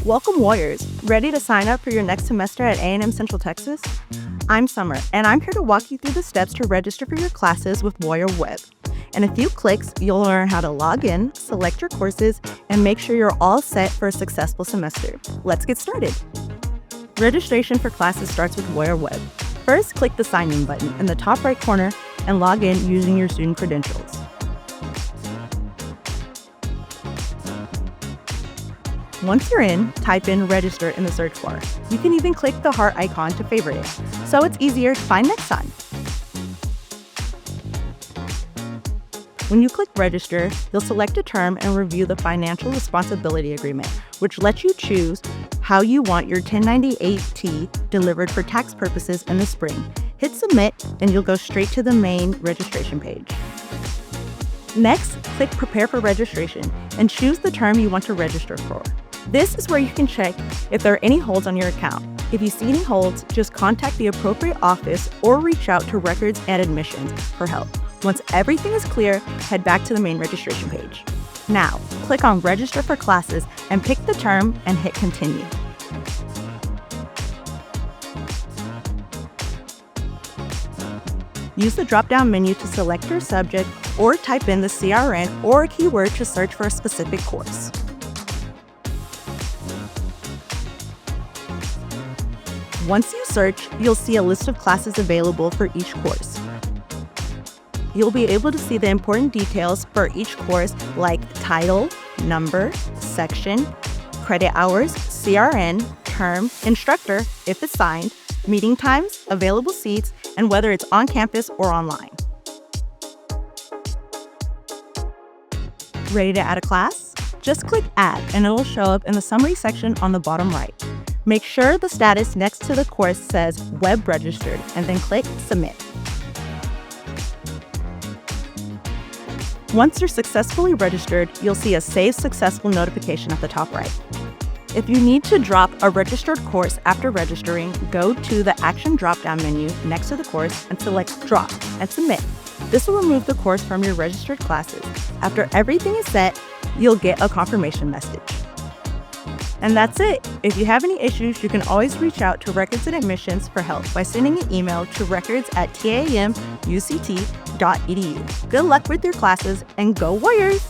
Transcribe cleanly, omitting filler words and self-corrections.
Welcome, Warriors! Ready to sign up for your next semester at A&M-Central, Texas? I'm Summer, and I'm here to walk you through the steps to register for your classes with Warrior Web. In a few clicks, you'll learn how to log in, select your courses, and make sure you're all set for a successful semester. Let's get started. Registration for classes starts with Warrior Web. First, click the Sign In button in the top right corner and log in using your student credentials. Once you're in, type in Register in the search bar. You can even click the heart icon to favorite it, so it's easier to find next time. When you click Register, you'll select a term and review the Financial Responsibility Agreement, which lets you choose how you want your 1098-T delivered for tax purposes in the spring. Hit Submit, and you'll go straight to the main registration page. Next, click Prepare for Registration and choose the term you want to register for. This is where you can check if there are any holds on your account. If you see any holds, just contact the appropriate office or reach out to Records and Admissions for help. Once everything is clear, head back to the main registration page. Now, click on Register for Classes and pick the term and hit Continue. Use the drop-down menu to select your subject or type in the CRN or a keyword to search for a specific course. Once you search, you'll see a list of classes available for each course. You'll be able to see the important details for each course like title, number, section, credit hours, CRN, term, instructor, if assigned, meeting times, available seats, and whether it's on campus or online. Ready to add a class? Just click Add and it'll show up in the summary section on the bottom right. Make sure the status next to the course says Web Registered and then click Submit. Once you're successfully registered, you'll see a Save Successful notification at the top right. If you need to drop a registered course after registering, go to the Action drop-down menu next to the course and select Drop and Submit. This will remove the course from your registered classes. After everything is set, you'll get a confirmation message. And that's it. If you have any issues, you can always reach out to Records and Admissions for help by sending an email to records@tamuct.edu. Good luck with your classes and go Warriors!